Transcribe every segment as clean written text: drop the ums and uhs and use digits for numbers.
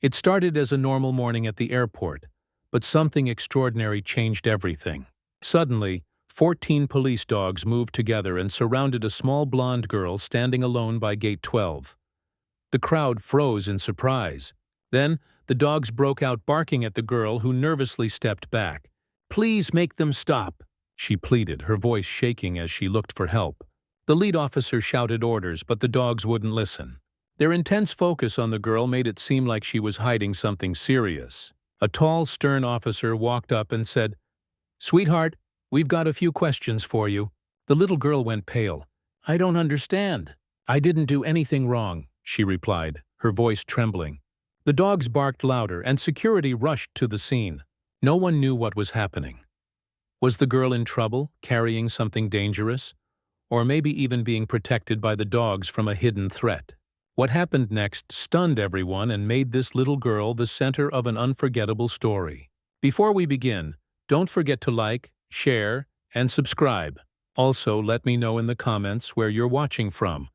It started as a normal morning at the airport, but something extraordinary changed everything. Suddenly, 14 police dogs moved together and surrounded a small blonde girl standing alone by gate 12. The crowd froze in surprise. Then, the dogs broke out barking at the girl, who nervously stepped back. "Please make them stop," she pleaded, her voice shaking as she looked for help. The lead officer shouted orders, but the dogs wouldn't listen. Their intense focus on the girl made it seem like she was hiding something serious. A tall, stern officer walked up and said, "Sweetheart, we've got a few questions for you." The little girl went pale. "I don't understand." "I didn't do anything wrong," she replied, her voice trembling. The dogs barked louder, and security rushed to the scene. No one knew what was happening. Was the girl in trouble, carrying something dangerous, or maybe even being protected by the dogs from a hidden threat? What happened next stunned everyone and made this little girl the center of an unforgettable story. Before we begin, don't forget to like, share, and subscribe. Also, let me know in the comments where you're watching from.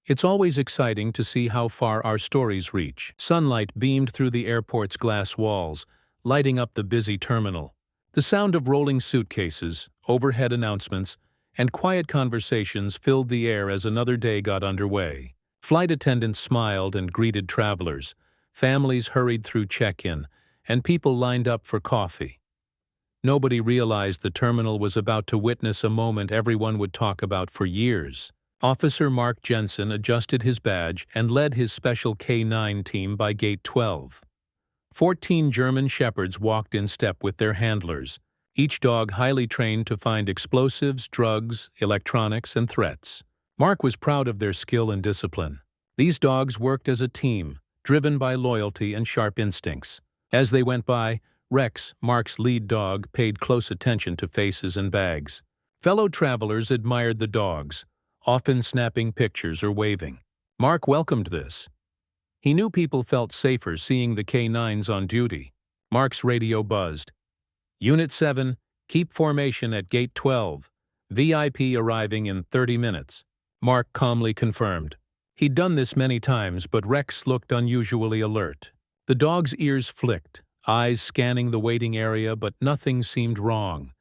It's always exciting to see how far our stories reach. Sunlight beamed through the airport's glass walls, lighting up the busy terminal. The sound of rolling suitcases, overhead announcements, and quiet conversations filled the air as another day got underway. Flight attendants smiled and greeted travelers, families hurried through check-in, and people lined up for coffee. Nobody realized the terminal was about to witness a moment everyone would talk about for years. Officer Mark Jensen adjusted his badge and led his special K9 team by gate 12. 14 German shepherds walked in step with their handlers, each dog highly trained to find explosives, drugs, electronics, and threats. Mark was proud of their skill and discipline. These dogs worked as a team, driven by loyalty and sharp instincts. As they went by, Rex, Mark's lead dog, paid close attention to faces and bags. Fellow travelers admired the dogs, often snapping pictures or waving. Mark welcomed this. He knew people felt safer seeing the K9s on duty. Mark's radio buzzed. "Unit 7, keep formation at gate 12. VIP arriving in 30 minutes. Mark calmly confirmed. He'd done this many times, but Rex looked unusually alert. The dog's ears flicked, eyes scanning the waiting area, but nothing seemed wrong.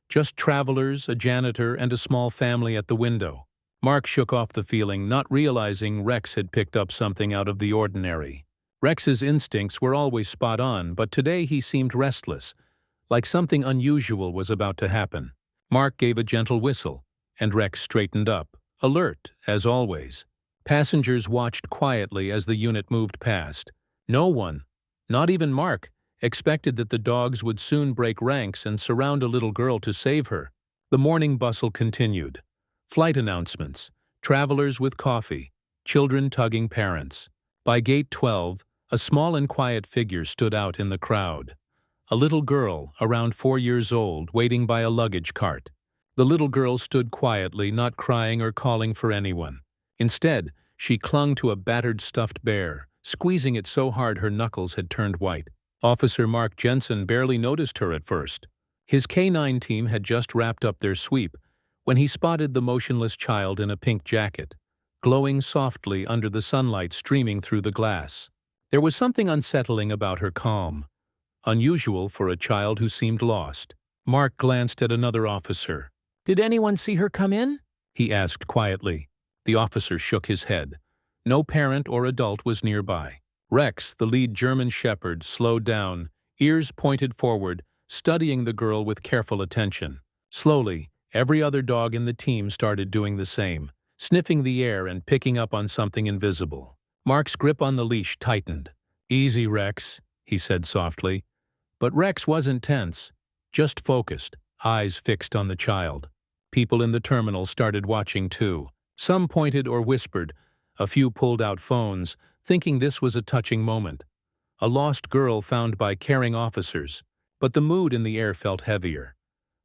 Just travelers, a janitor, and a small family at the window. Mark shook off the feeling, not realizing Rex had picked up something out of the ordinary. Rex's instincts were always spot on, but today he seemed restless, like something unusual was about to happen. Mark gave a gentle whistle, and Rex straightened up, alert, as always. Passengers watched quietly as the unit moved past. No one, not even Mark, expected that the dogs would soon break ranks and surround a little girl to save her. The morning bustle continued. Flight announcements, travelers with coffee, children tugging parents. By gate 12, a small and quiet figure stood out in the crowd. A little girl, around 4 years old, waiting by a luggage cart. The little girl stood quietly, not crying or calling for anyone. Instead, she clung to a battered stuffed bear, squeezing it so hard her knuckles had turned white. Officer Mark Jensen barely noticed her at first. His K9 team had just wrapped up their sweep when he spotted the motionless child in a pink jacket, glowing softly under the sunlight streaming through the glass. There was something unsettling about her calm, unusual for a child who seemed lost. Mark glanced at another officer. "Did anyone see her come in?" he asked quietly. The officer shook his head. No parent or adult was nearby. Rex, the lead German shepherd, slowed down, ears pointed forward, studying the girl with careful attention. Slowly, every other dog in the team started doing the same, sniffing the air and picking up on something invisible. Mark's grip on the leash tightened. "Easy, Rex," he said softly. But Rex wasn't tense, just focused, eyes fixed on the child. People in the terminal started watching too. Some pointed or whispered. A few pulled out phones, thinking this was a touching moment. A lost girl found by caring officers. But the mood in the air felt heavier,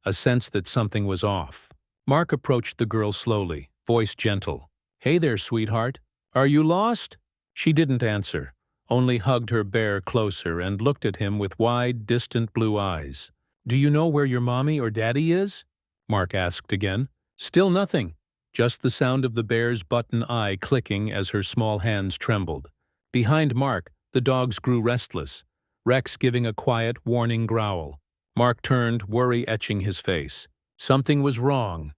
a sense that something was off. Mark approached the girl slowly, voice gentle. "Hey there, sweetheart. Are you lost?" She didn't answer, only hugged her bear closer and looked at him with wide, distant blue eyes. "Do you know where your mommy or daddy is?" Mark asked again. Still nothing, just the sound of the bear's button eye clicking as her small hands trembled. Behind Mark, The dogs grew restless, Rex giving a quiet, warning growl. Mark turned, worry etching his face. Something was wrong,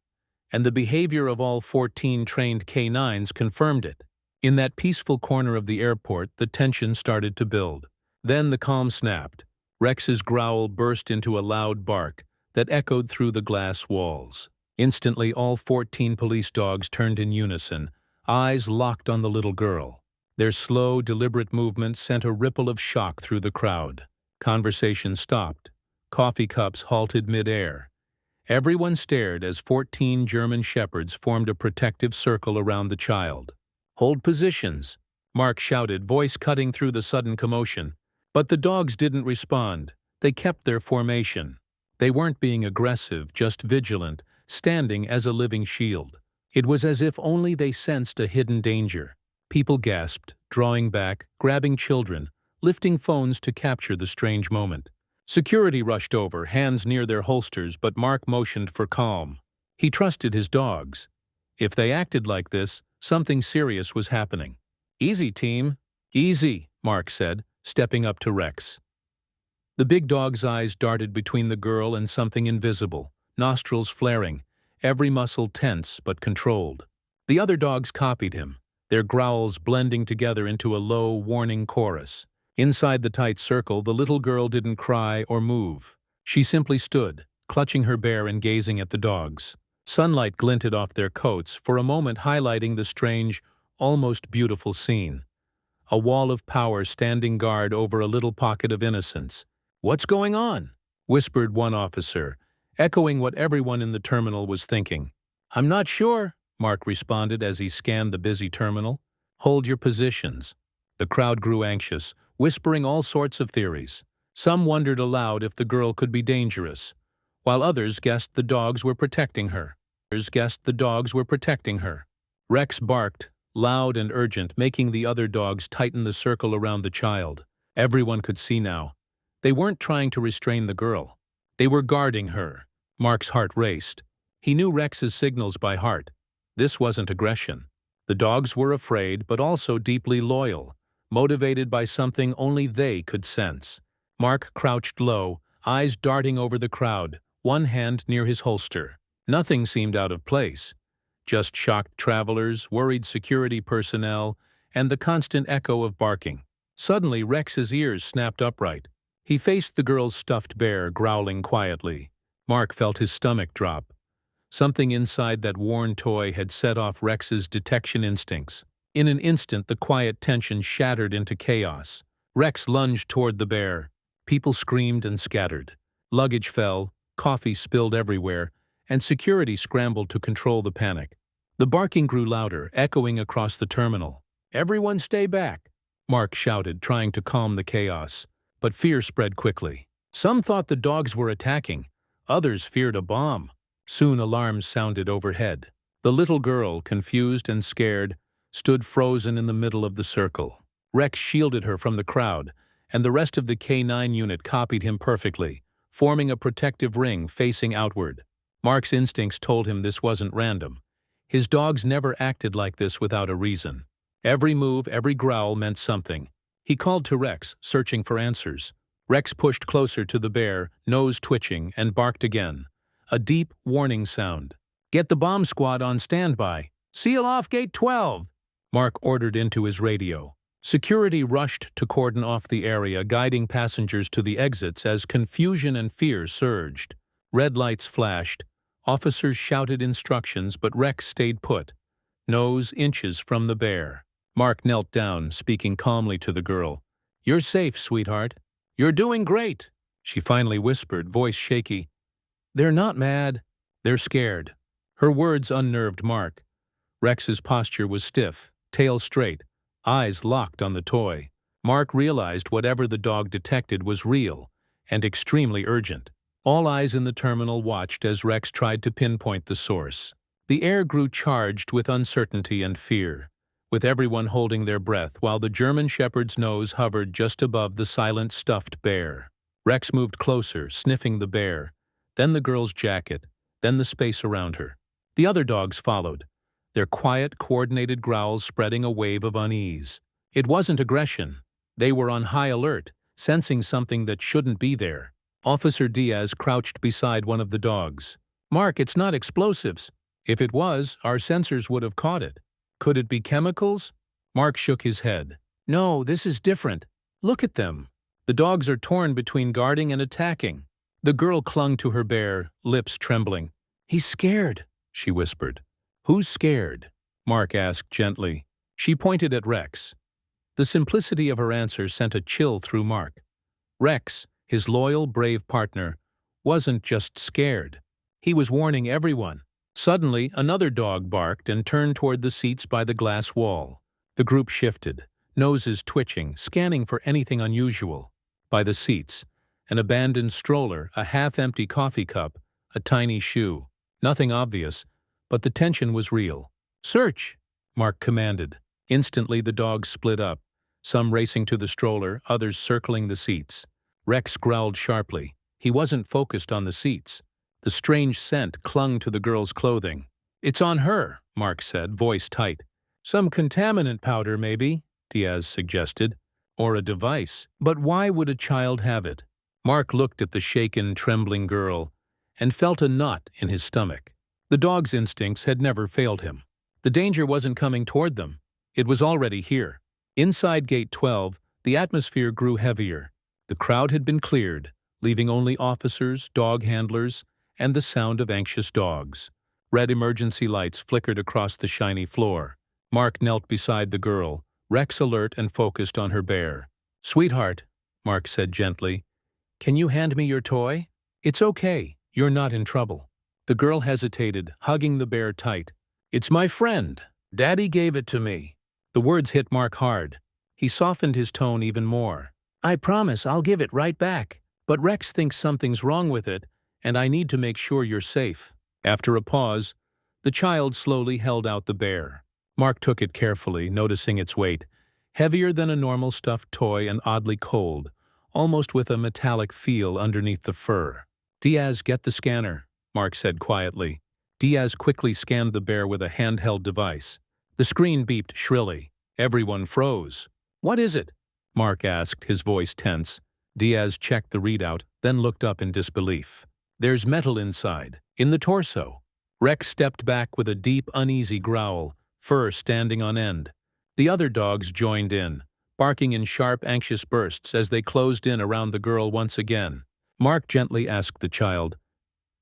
and the behavior of all 14 trained canines confirmed it. In that peaceful corner of the airport, the tension started to build. Then the calm snapped. Rex's growl burst into a loud bark that echoed through the glass walls. Instantly, all 14 police dogs turned in unison, eyes locked on the little girl. Their slow, deliberate movement sent a ripple of shock through the crowd. Conversation stopped. Coffee cups halted mid-air. Everyone stared as 14 German shepherds formed a protective circle around the child. "Hold positions," Mark shouted, voice cutting through the sudden commotion. But the dogs didn't respond. They kept their formation. They weren't being aggressive, just vigilant, standing as a living shield. It was as if only they sensed a hidden danger. People gasped, drawing back, grabbing children, lifting phones to capture the strange moment. Security rushed over, hands near their holsters, but Mark motioned for calm. He trusted his dogs. If they acted like this, something serious was happening. "Easy, team. Easy," Mark said, stepping up to Rex. The big dog's eyes darted between the girl and something invisible, nostrils flaring, every muscle tense but controlled. The other dogs copied him, their growls blending together into a low, warning chorus. Inside the tight circle, the little girl didn't cry or move. She simply stood, clutching her bear and gazing at the dogs. Sunlight glinted off their coats, for a moment highlighting the strange, almost beautiful scene. A wall of power standing guard over a little pocket of innocence. "What's going on?" whispered one officer, echoing what everyone in the terminal was thinking. "I'm not sure," Mark responded as he scanned the busy terminal. "Hold your positions." The crowd grew anxious, whispering all sorts of theories. Some wondered aloud if the girl could be dangerous, while others guessed the dogs were protecting her. Rex barked, loud and urgent, making the other dogs tighten the circle around the child. Everyone could see now. They weren't trying to restrain the girl. They were guarding her. Mark's heart raced. He knew Rex's signals by heart. This wasn't aggression. The dogs were afraid, but also deeply loyal, motivated by something only they could sense. Mark crouched low, eyes darting over the crowd, one hand near his holster. Nothing seemed out of place. Just shocked travelers, worried security personnel, and the constant echo of barking. Suddenly, Rex's ears snapped upright. He faced the girl's stuffed bear, growling quietly. Mark felt his stomach drop. Something inside that worn toy had set off Rex's detection instincts. In an instant, the quiet tension shattered into chaos. Rex lunged toward the bear. People screamed and scattered. Luggage fell, coffee spilled everywhere, and security scrambled to control the panic. The barking grew louder, echoing across the terminal. "Everyone stay back," Mark shouted, trying to calm the chaos. But fear spread quickly. Some thought the dogs were attacking. Others feared a bomb. Soon alarms sounded overhead. The little girl, confused and scared, stood frozen in the middle of the circle. Rex shielded her from the crowd, and the rest of the K9 unit copied him perfectly, forming a protective ring facing outward. Mark's instincts told him this wasn't random. His dogs never acted like this without a reason. Every move, every growl meant something. He called to Rex, searching for answers. Rex pushed closer to the bear, nose twitching, and barked again. A deep, warning sound. "Get the bomb squad on standby. Seal off Gate 12!" Mark ordered into his radio. Security rushed to cordon off the area, guiding passengers to the exits as confusion and fear surged. Red lights flashed. Officers shouted instructions, but Rex stayed put, nose inches from the bear. Mark knelt down, speaking calmly to the girl. "You're safe, sweetheart. You're doing great," she finally whispered, voice shaky. "They're not mad. They're scared." Her words unnerved Mark. Rex's posture was stiff, tail straight, eyes locked on the toy. Mark realized whatever the dog detected was real and extremely urgent. All eyes in the terminal watched as Rex tried to pinpoint the source. The air grew charged with uncertainty and fear, with everyone holding their breath while the German shepherd's nose hovered just above the silent stuffed bear. Rex moved closer, sniffing the bear, then the girl's jacket, then the space around her. The other dogs followed, their quiet, coordinated growls spreading a wave of unease. It wasn't aggression. They were on high alert, sensing something that shouldn't be there. Officer Diaz crouched beside one of the dogs. "Mark, it's not explosives. If it was, our sensors would have caught it. Could it be chemicals?" Mark shook his head. "No, this is different. Look at them. The dogs are torn between guarding and attacking." The girl clung to her bear, lips trembling. "He's scared," she whispered. "Who's scared?" Mark asked gently. She pointed at Rex. The simplicity of her answer sent a chill through Mark. Rex, his loyal, brave partner, wasn't just scared. He was warning everyone. Suddenly, another dog barked and turned toward the seats by the glass wall. The group shifted, noses twitching, scanning for anything unusual. By the seats, an abandoned stroller, a half-empty coffee cup, a tiny shoe. Nothing obvious, but the tension was real. "Search!" Mark commanded. Instantly the dogs split up, some racing to the stroller, others circling the seats. Rex growled sharply. He wasn't focused on the seats. The strange scent clung to the girl's clothing. "It's on her," Mark said, voice tight. "Some contaminant powder, maybe," Diaz suggested. "Or a device. But why would a child have it?" Mark looked at the shaken, trembling girl and felt a knot in his stomach. The dog's instincts had never failed him. The danger wasn't coming toward them. It was already here. Inside Gate 12, the atmosphere grew heavier. The crowd had been cleared, leaving only officers, dog handlers, and the sound of anxious dogs. Red emergency lights flickered across the shiny floor. Mark knelt beside the girl, Rex alert and focused on her bear. "Sweetheart," Mark said gently, "can you hand me your toy?" "It's okay. You're not in trouble." The girl hesitated, hugging the bear tight. "It's my friend. Daddy gave it to me." The words hit Mark hard. He softened his tone even more. "I promise I'll give it right back. But Rex thinks something's wrong with it, and I need to make sure you're safe." After a pause, the child slowly held out the bear. Mark took it carefully, noticing its weight. Heavier than a normal stuffed toy and oddly cold, almost with a metallic feel underneath the fur. "Diaz, get the scanner," Mark said quietly. Diaz quickly scanned the bear with a handheld device. The screen beeped shrilly. Everyone froze. "What is it?" Mark asked, his voice tense. Diaz checked the readout, then looked up in disbelief. "There's metal inside, in the torso." Rex stepped back with a deep, uneasy growl, fur standing on end. The other dogs joined in, barking in sharp, anxious bursts as they closed in around the girl once again. Mark gently asked the child,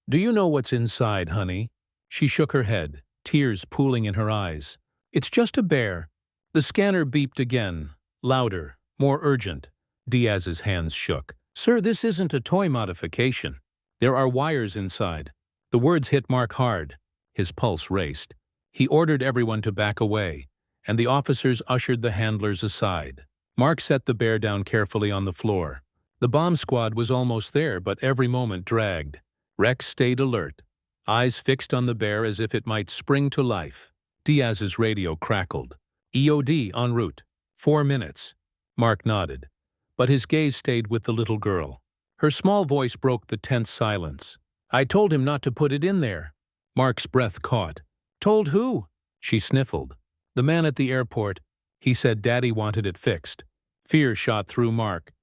"Do you know what's inside, honey?" She shook her head, tears pooling in her eyes. "It's just a bear." The scanner beeped again, louder, more urgent. Diaz's hands shook. "Sir, this isn't a toy modification. There are wires inside." The words hit Mark hard. His pulse raced. He ordered everyone to back away, and the officers ushered the handlers aside. Mark set the bear down carefully on the floor. The bomb squad was almost there, but every moment dragged. Rex stayed alert, eyes fixed on the bear as if it might spring to life. Diaz's radio crackled. "EOD en route. 4 minutes." Mark nodded, but his gaze stayed with the little girl. Her small voice broke the tense silence. "I told him not to put it in there." Mark's breath caught. "Told who?" She sniffled. "The man at the airport. He said Daddy wanted it fixed." Fear shot through Mark.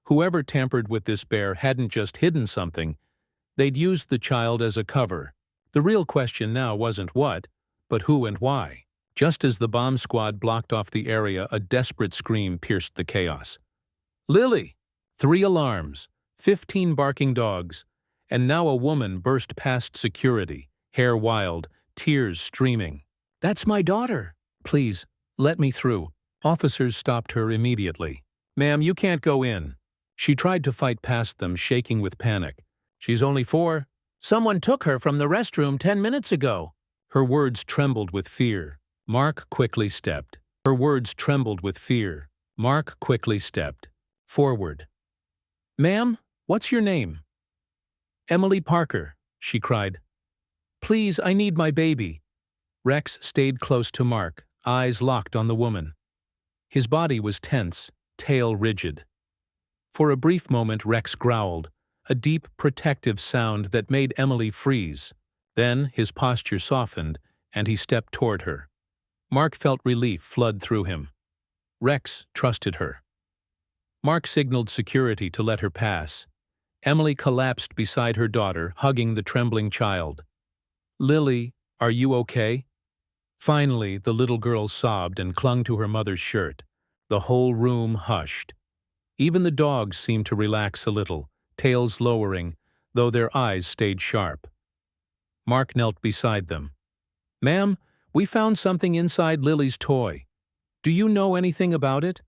Whoever tampered with this bear hadn't just hidden something. They'd used the child as a cover. The real question now wasn't what, but who and why. Just as the bomb squad blocked off the area, a desperate scream pierced the chaos. "Lily!" 3 alarms, 15 barking dogs, and now a woman burst past security, hair wild, tears streaming. "That's my daughter. Please, let me through." Officers stopped her immediately. "Ma'am, you can't go in." She tried to fight past them, shaking with panic. "She's only 4. Someone took her from the restroom 10 minutes ago." Her words trembled with fear. Mark quickly stepped. Her words trembled with fear. Mark quickly stepped forward. "Ma'am, what's your name?" "Emily Parker," she cried. "Please, I need my baby." Rex stayed close to Mark, eyes locked on the woman. His body was tense, tail rigid. For a brief moment Rex growled, a deep, protective sound that made Emily freeze. Then his posture softened, and he stepped toward her. Mark felt relief flood through him. Rex trusted her. Mark signaled security to let her pass. Emily collapsed beside her daughter, hugging the trembling child. "Lily, are you okay?" Finally, the little girl sobbed and clung to her mother's shirt. The whole room hushed. Even the dogs seemed to relax a little, tails lowering, though their eyes stayed sharp. Mark knelt beside them. "Ma'am, we found something inside Lily's toy. Do you know anything about it?"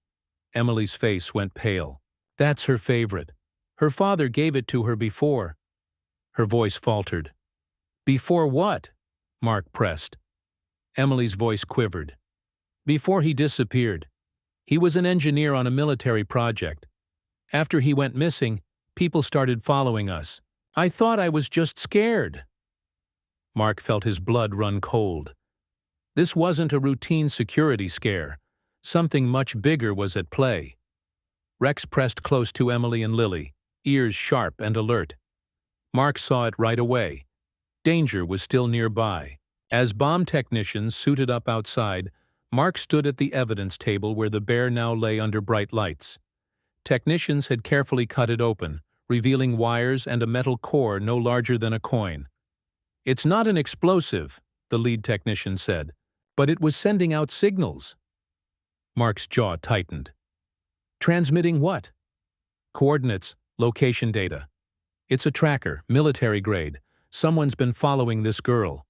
Emily's face went pale. "That's her favorite. Her father gave it to her before." Her voice faltered. "Before what?" Mark pressed. Emily's voice quivered. "Before he disappeared. He was an engineer on a military project. After he went missing, people started following us. I thought I was just scared." Mark felt his blood run cold. This wasn't a routine security scare. Something much bigger was at play. Rex pressed close to Emily and Lily, ears sharp and alert. Mark saw it right away. Danger was still nearby. As bomb technicians suited up outside, Mark stood at the evidence table where the bear now lay under bright lights. Technicians had carefully cut it open, revealing wires and a metal core no larger than a coin. "It's not an explosive," the lead technician said, "but it was sending out signals." Mark's jaw tightened. "Transmitting what?" "Coordinates, location data. It's a tracker, military grade. Someone's been following this girl."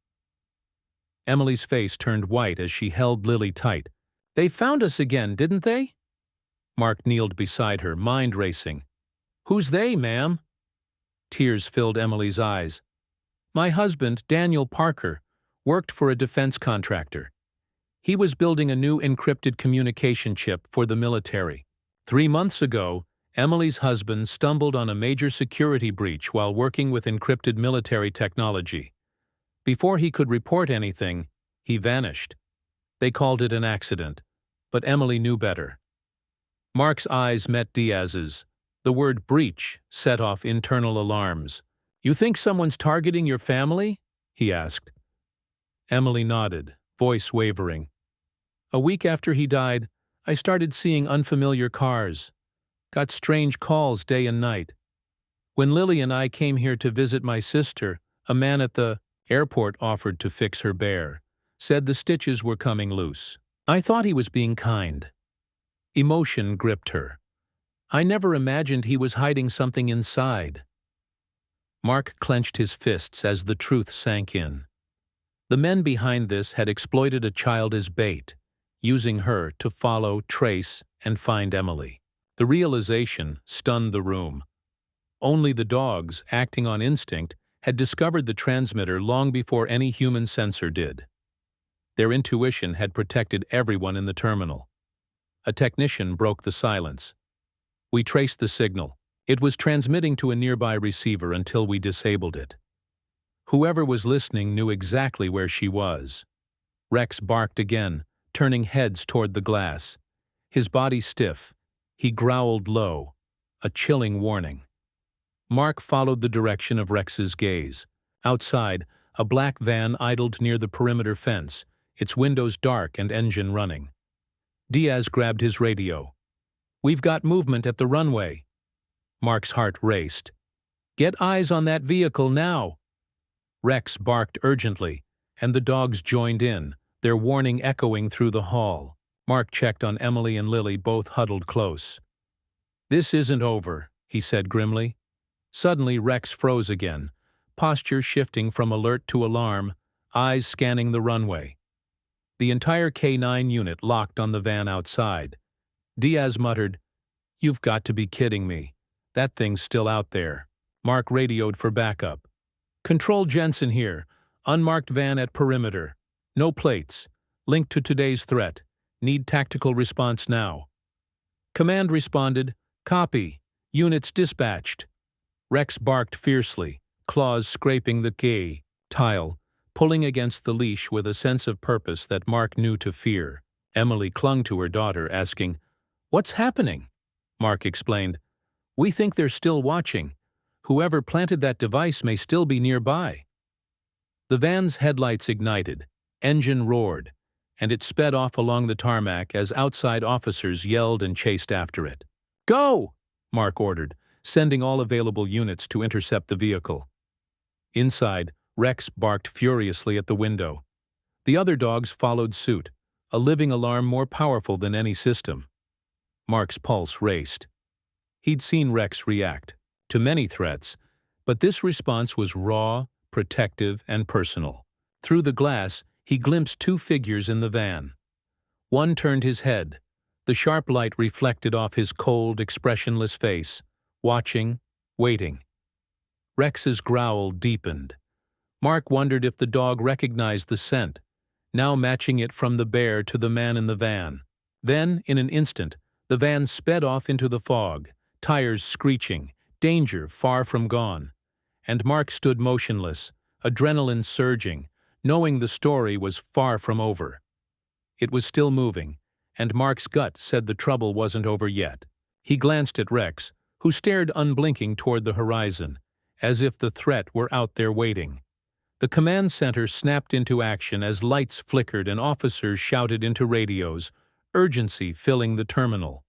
Emily's face turned white as she held Lily tight. "They found us again, didn't they?" Mark kneeled beside her, mind racing. "Who's they, ma'am?" Tears filled Emily's eyes. "My husband, Daniel Parker, worked for a defense contractor. He was building a new encrypted communication chip for the military. 3 months ago, Emily's husband stumbled on a major security breach while working with encrypted military technology. Before he could report anything, he vanished. They called it an accident, but Emily knew better." Mark's eyes met Diaz's. The word breach set off internal alarms. "You think someone's targeting your family?" he asked. Emily nodded, voice wavering. "A week after he died, I started seeing unfamiliar cars. Got strange calls day and night. When Lily and I came here to visit my sister, a man at the airport offered to fix her bear, said the stitches were coming loose. I thought he was being kind." Emotion gripped her. "I never imagined he was hiding something inside." Mark clenched his fists as the truth sank in. The men behind this had exploited a child as bait, using her to follow, trace, and find Emily. The realization stunned the room. Only the dogs, acting on instinct, had discovered the transmitter long before any human sensor did. Their intuition had protected everyone in the terminal. A technician broke the silence. "We traced the signal. It was transmitting to a nearby receiver until we disabled it. Whoever was listening knew exactly where she was." Rex barked again, turning heads toward the glass. His body stiff, he growled low, a chilling warning. Mark followed the direction of Rex's gaze. Outside, a black van idled near the perimeter fence, its windows dark and engine running. Diaz grabbed his radio. "We've got movement at the runway." Mark's heart raced. "Get eyes on that vehicle now." Rex barked urgently, and the dogs joined in, their warning echoing through the hall. Mark checked on Emily and Lily, both huddled close. "This isn't over," he said grimly. Suddenly Rex froze again, posture shifting from alert to alarm, eyes scanning the runway. The entire K9 unit locked on the van outside. Diaz muttered, "You've got to be kidding me. That thing's still out there." Mark radioed for backup. "Control Jensen here. Unmarked van at perimeter. No plates. Linked to today's threat. Need tactical response now." Command responded, "Copy. Units dispatched." Rex barked fiercely, claws scraping the gay tile, pulling against the leash with a sense of purpose that Mark knew to fear. Emily clung to her daughter, asking, "What's happening?" Mark explained, "We think they're still watching. Whoever planted that device may still be nearby." The van's headlights ignited, engine roared, and it sped off along the tarmac as outside officers yelled and chased after it. Go! Mark ordered, sending all available units to intercept the vehicle. Inside, Rex barked furiously at the window. The other dogs followed suit, a living alarm more powerful than any system. Mark's pulse raced. He'd seen Rex react to many threats, but this response was raw, protective, and personal. Through the glass, he glimpsed two figures in the van. One turned his head. The sharp light reflected off his cold, expressionless face, watching, waiting. Rex's growl deepened. Mark wondered if the dog recognized the scent, now matching it from the bear to the man in the van. Then, in an instant, the van sped off into the fog, tires screeching, danger far from gone. And Mark stood motionless, adrenaline surging, knowing the story was far from over. It was still moving, and Mark's gut said the trouble wasn't over yet. He glanced at Rex, who stared unblinking toward the horizon, as if the threat were out there waiting. The command center snapped into action as lights flickered and officers shouted into radios, urgency filling the terminal.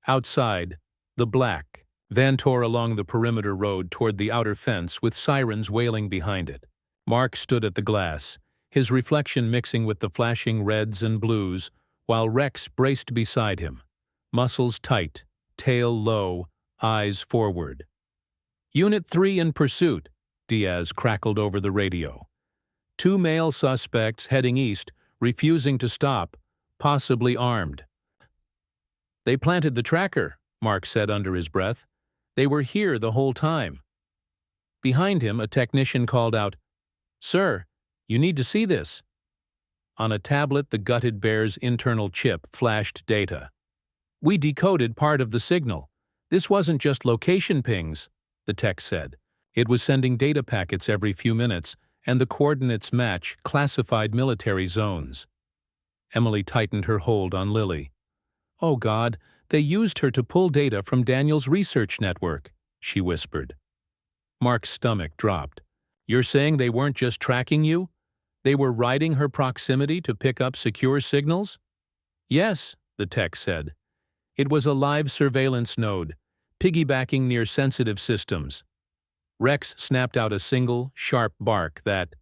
Outside, the black van tore along the perimeter road toward the outer fence with sirens wailing behind it. Mark stood at the glass, his reflection mixing with the flashing reds and blues, while Rex braced beside him, muscles tight, tail low, eyes forward. "Unit 3 in pursuit," Diaz crackled over the radio. "Two male suspects heading east, refusing to stop, possibly armed." "They planted the tracker," Mark said under his breath. "They were here the whole time." Behind him, a technician called out, "Sir, you need to see this." On a tablet, the gutted bear's internal chip flashed data. "We decoded part of the signal. This wasn't just location pings," the tech said. It was sending data packets every few minutes, and the coordinates match classified military zones. Emily tightened her hold on Lily. "Oh God, they used her to pull data from Daniel's research network," she whispered. Mark's stomach dropped. "You're saying they weren't just tracking you? They were riding her proximity to pick up secure signals?" "Yes," the tech said. "It was a live surveillance node, piggybacking near sensitive systems." Rex snapped out a single, sharp bark that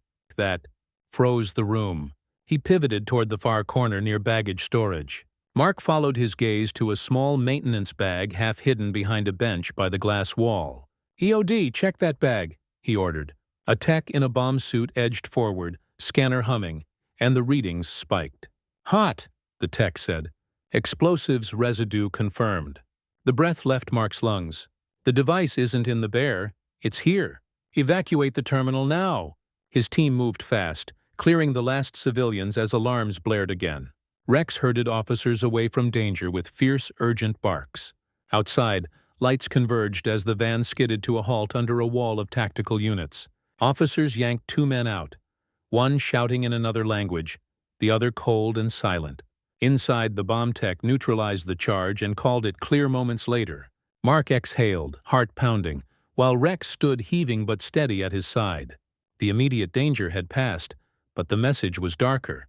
froze the room. He pivoted toward the far corner near baggage storage. Mark followed his gaze to a small maintenance bag half hidden behind a bench by the glass wall. "EOD, check that bag," he ordered. A tech in a bomb suit edged forward, scanner humming, and the readings spiked. "Hot," the tech said. "Explosives residue confirmed." The breath left Mark's lungs. "The device isn't in the bear. It's here. Evacuate the terminal now." His team moved fast, clearing the last civilians as alarms blared again. Rex herded officers away from danger with fierce, urgent barks. Outside, lights converged as the van skidded to a halt under a wall of tactical units. Officers yanked two men out, one shouting in another language, the other cold and silent. Inside, the bomb tech neutralized the charge and called it clear moments later. Mark exhaled, heart pounding, while Rex stood heaving but steady at his side. The immediate danger had passed, but the message was darker.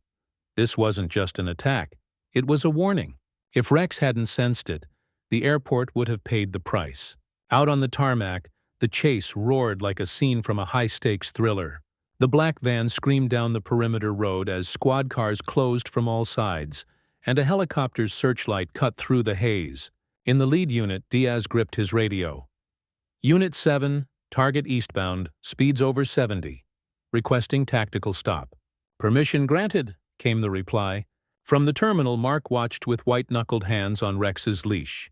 This wasn't just an attack. It was a warning. If Rex hadn't sensed it, the airport would have paid the price. Out on the tarmac, the chase roared like a scene from a high-stakes thriller. The black van screamed down the perimeter road as squad cars closed from all sides, and a helicopter's searchlight cut through the haze. In the lead unit, Diaz gripped his radio. "Unit 7, target eastbound, speeds over 70. Requesting tactical stop." "Permission granted," came the reply. From the terminal, Mark watched with white-knuckled hands on Rex's leash,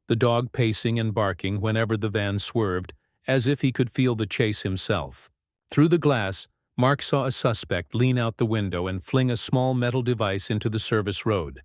the dog pacing and barking whenever the van swerved, as if he could feel the chase himself. Through the glass, Mark saw a suspect lean out the window and fling a small metal device into the service road,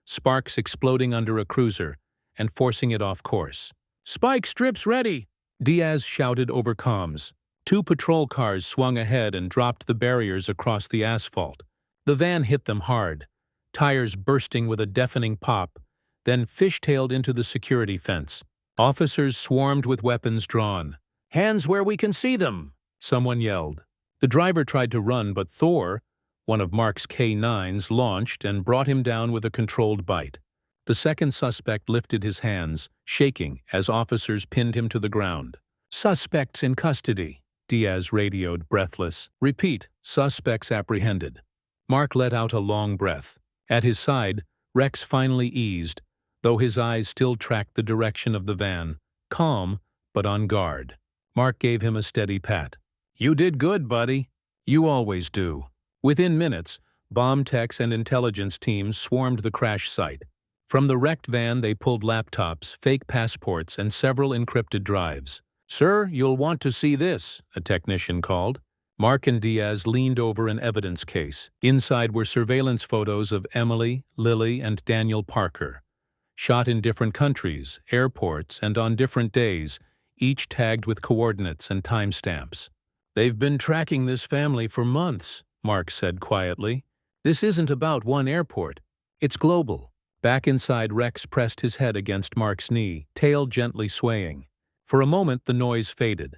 sparks exploding under a cruiser and forcing it off course. "Spike strips ready!" Diaz shouted over comms. Two patrol cars swung ahead and dropped the barriers across the asphalt. The van hit them hard, tires bursting with a deafening pop, then fishtailed into the security fence. Officers swarmed with weapons drawn. "Hands where we can see them!" someone yelled. The driver tried to run, but Thor, one of Mark's K9s, launched and brought him down with a controlled bite. The second suspect lifted his hands, shaking, as officers pinned him to the ground. "Suspects in custody," Diaz radioed, breathless. "Repeat, suspects apprehended." Mark let out a long breath. At his side, Rex finally eased, though his eyes still tracked the direction of the van, calm but on guard. Mark gave him a steady pat. "You did good, buddy. You always do." Within minutes, bomb techs and intelligence teams swarmed the crash site. From the wrecked van they pulled laptops, fake passports, and several encrypted drives. "Sir, you'll want to see this," a technician called. Mark and Diaz leaned over an evidence case. Inside were surveillance photos of Emily, Lily, and Daniel Parker, shot in different countries, airports, and on different days, each tagged with coordinates and timestamps. "They've been tracking this family for months," Mark said quietly. "This isn't about one airport. It's global." Back inside, Rex pressed his head against Mark's knee, tail gently swaying. For a moment the noise faded.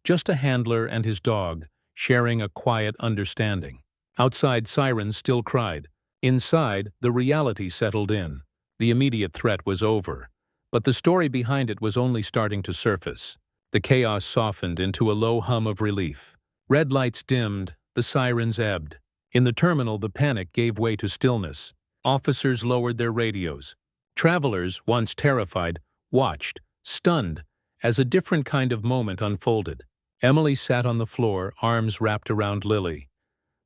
Just a handler and his dog, sharing a quiet understanding. Outside, sirens still cried. Inside, the reality settled in. The immediate threat was over, but the story behind it was only starting to surface. The chaos softened into a low hum of relief. Red lights dimmed, the sirens ebbed. In the terminal, the panic gave way to stillness. Officers lowered their radios. Travelers, once terrified, watched, stunned, as a different kind of moment unfolded. Emily sat on the floor, arms wrapped around Lily.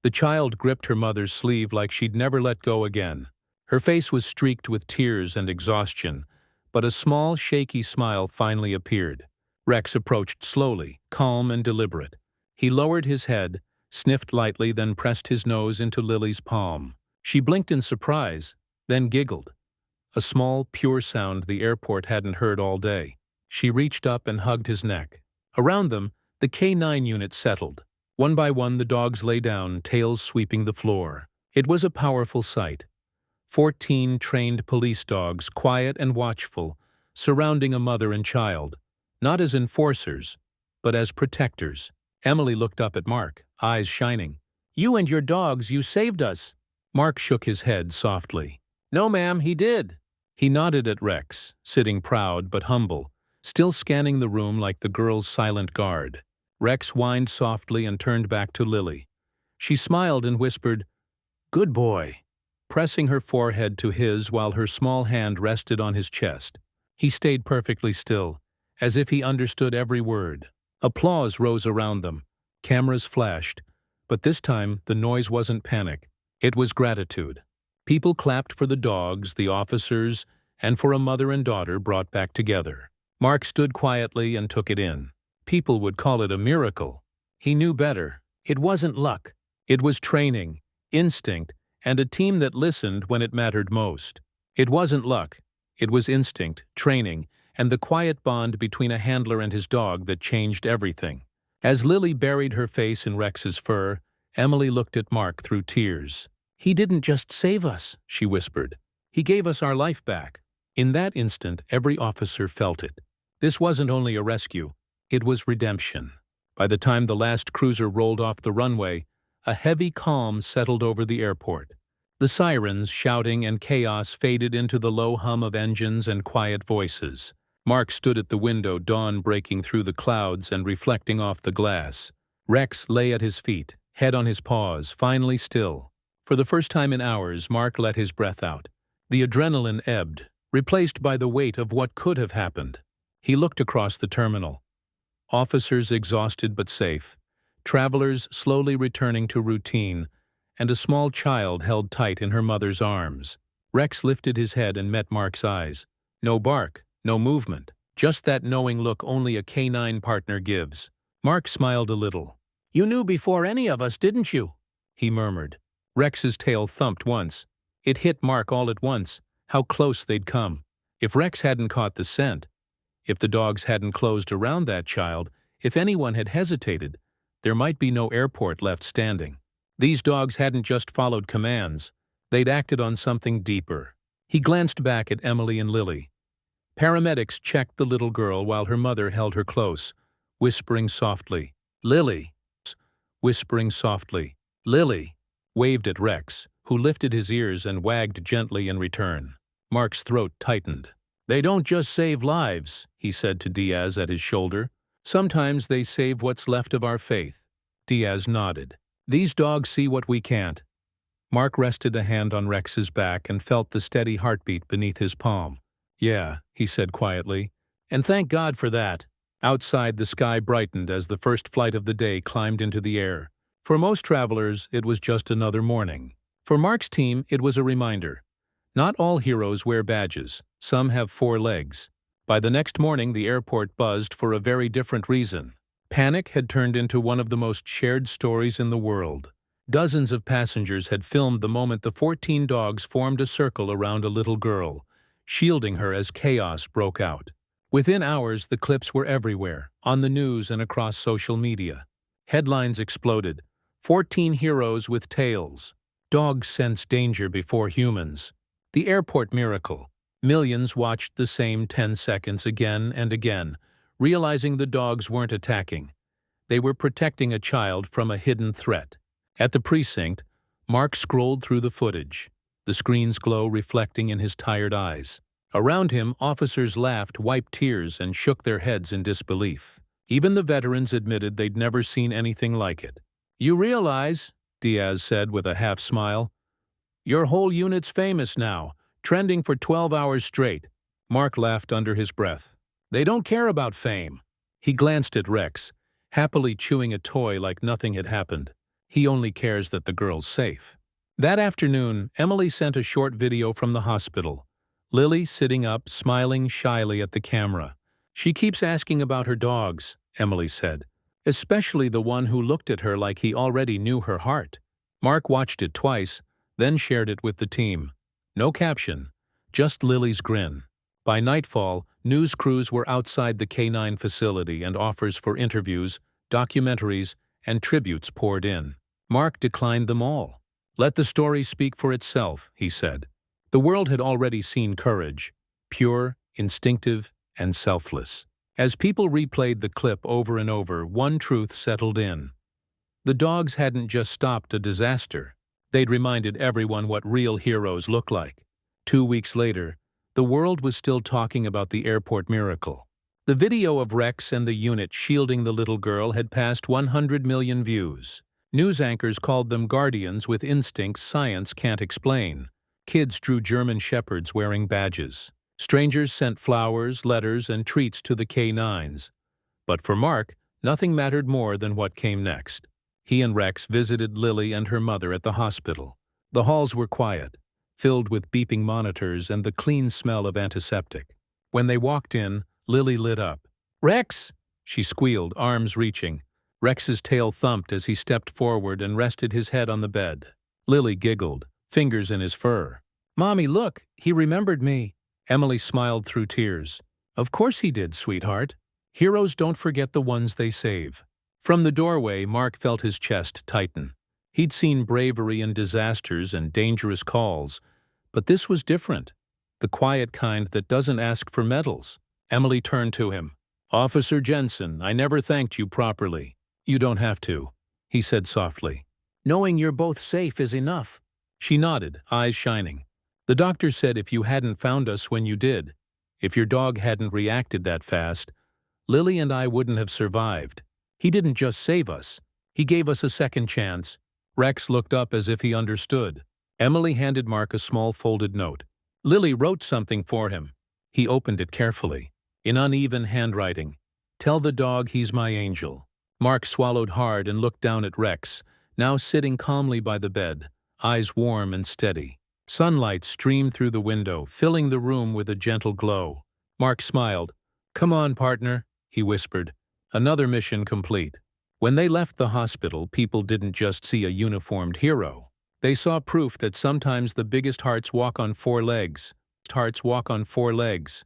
The child gripped her mother's sleeve like she'd never let go again. Her face was streaked with tears and exhaustion, but a small, shaky smile finally appeared. Rex approached slowly, calm and deliberate. He lowered his head, sniffed lightly, then pressed his nose into Lily's palm. She blinked in surprise, then giggled. A small, pure sound the airport hadn't heard all day. She reached up and hugged his neck. Around them, the K9 unit settled. One by one the dogs lay down, tails sweeping the floor. It was a powerful sight. 14 trained police dogs, quiet and watchful, surrounding a mother and child, not as enforcers, but as protectors. Emily looked up at Mark, eyes shining. "You and your dogs, you saved us." Mark shook his head softly. "No, ma'am, he did." He nodded at Rex, sitting proud but humble, still scanning the room like the girl's silent guard. Rex whined softly and turned back to Lily. She smiled and whispered, "Good boy," pressing her forehead to his while her small hand rested on his chest. He stayed perfectly still, as if he understood every word. Applause rose around them. Cameras flashed, but this time the noise wasn't panic. It was gratitude. People clapped for the dogs, the officers, and for a mother and daughter brought back together. Mark stood quietly and took it in. People would call it a miracle. He knew better. It wasn't luck. It was training, instinct, and a team that listened when it mattered most. It wasn't luck. It was instinct, training, and the quiet bond between a handler and his dog that changed everything. As Lily buried her face in Rex's fur, Emily looked at Mark through tears. "He didn't just save us," she whispered. "He gave us our life back." In that instant, every officer felt it. This wasn't only a rescue, it was redemption. By the time the last cruiser rolled off the runway, a heavy calm settled over the airport. The sirens, shouting, and chaos faded into the low hum of engines and quiet voices. Mark stood at the window, dawn breaking through the clouds and reflecting off the glass. Rex lay at his feet, head on his paws, finally still. For the first time in hours, Mark let his breath out. The adrenaline ebbed, replaced by the weight of what could have happened. He looked across the terminal. Officers exhausted but safe, travelers slowly returning to routine, and a small child held tight in her mother's arms. Rex lifted his head and met Mark's eyes. No bark, no movement, just that knowing look only a K9 partner gives. Mark smiled a little. "You knew before any of us, didn't you?" he murmured. Rex's tail thumped once. It hit Mark all at once, how close they'd come. If Rex hadn't caught the scent, if the dogs hadn't closed around that child, if anyone had hesitated, there might be no airport left standing. These dogs hadn't just followed commands, they'd acted on something deeper. He glanced back at Emily and Lily. Paramedics checked the little girl while her mother held her close, whispering softly, "Lily," whispering softly, "Lily," waved at Rex, who lifted his ears and wagged gently in return. Mark's throat tightened. "They don't just save lives," he said to Diaz at his shoulder. "Sometimes they save what's left of our faith." Diaz nodded. "These dogs see what we can't." Mark rested a hand on Rex's back and felt the steady heartbeat beneath his palm. "Yeah," he said quietly, "and thank God for that." Outside, the sky brightened as the first flight of the day climbed into the air. For most travelers, it was just another morning. For Mark's team, it was a reminder. Not all heroes wear badges. Some have 4 legs. By the next morning, the airport buzzed for a very different reason. Panic had turned into one of the most shared stories in the world. Dozens of passengers had filmed the moment the 14 dogs formed a circle around a little girl, shielding her as chaos broke out. Within hours, the clips were everywhere, on the news and across social media. Headlines exploded. 14 heroes with tails. Dogs sense danger before humans. The airport miracle. Millions watched the same 10 seconds again and again, realizing the dogs weren't attacking. They were protecting a child from a hidden threat. At the precinct, Mark scrolled through the footage, the screen's glow reflecting in his tired eyes. Around him, officers laughed, wiped tears, and shook their heads in disbelief. Even the veterans admitted they'd never seen anything like it. "You realize," Diaz said with a half-smile, "your whole unit's famous now, trending for 12 hours straight." Mark laughed under his breath. "They don't care about fame." He glanced at Rex, happily chewing a toy like nothing had happened. He only cares that the girl's safe. That afternoon, Emily sent a short video from the hospital. Lily sitting up, smiling shyly at the camera. "She keeps asking about her dogs," Emily said, "especially the one who looked at her like he already knew her heart." Mark watched it twice, then shared it with the team. No caption, just Lily's grin. By nightfall, news crews were outside the K9 facility and offers for interviews, documentaries, and tributes poured in. Mark declined them all. "Let the story speak for itself," he said. The world had already seen courage, pure, instinctive, and selfless. As people replayed the clip over and over, one truth settled in. The dogs hadn't just stopped a disaster. They'd reminded everyone what real heroes look like. 2 weeks later, the world was still talking about the airport miracle. The video of Rex and the unit shielding the little girl had passed 100 million views. News anchors called them guardians with instincts science can't explain. Kids drew German shepherds wearing badges. Strangers sent flowers, letters, and treats to the K9s. But for Mark, nothing mattered more than what came next. He and Rex visited Lily and her mother at the hospital. The halls were quiet, filled with beeping monitors and the clean smell of antiseptic. When they walked in, Lily lit up. "Rex!" she squealed, arms reaching. Rex's tail thumped as he stepped forward and rested his head on the bed. Lily giggled, fingers in his fur. "Mommy, look, he remembered me." Emily smiled through tears. "Of course he did, sweetheart. Heroes don't forget the ones they save." From the doorway, Mark felt his chest tighten. He'd seen bravery in disasters and dangerous calls, but this was different. The quiet kind that doesn't ask for medals. Emily turned to him. "Officer Jensen, I never thanked you properly." "You don't have to," he said softly. "Knowing you're both safe is enough." She nodded, eyes shining. "The doctor said if you hadn't found us when you did, if your dog hadn't reacted that fast, Lily and I wouldn't have survived. He didn't just save us. He gave us a second chance." Rex looked up as if he understood. Emily handed Mark a small folded note. Lily wrote something for him. He opened it carefully. In uneven handwriting, "Tell the dog he's my angel." Mark swallowed hard and looked down at Rex, now sitting calmly by the bed, eyes warm and steady. Sunlight streamed through the window, filling the room with a gentle glow. Mark smiled. "Come on, partner," he whispered. "Another mission complete." When they left the hospital, people didn't just see a uniformed hero. They saw proof that sometimes the biggest hearts walk on 4 legs. Hearts walk on 4 legs.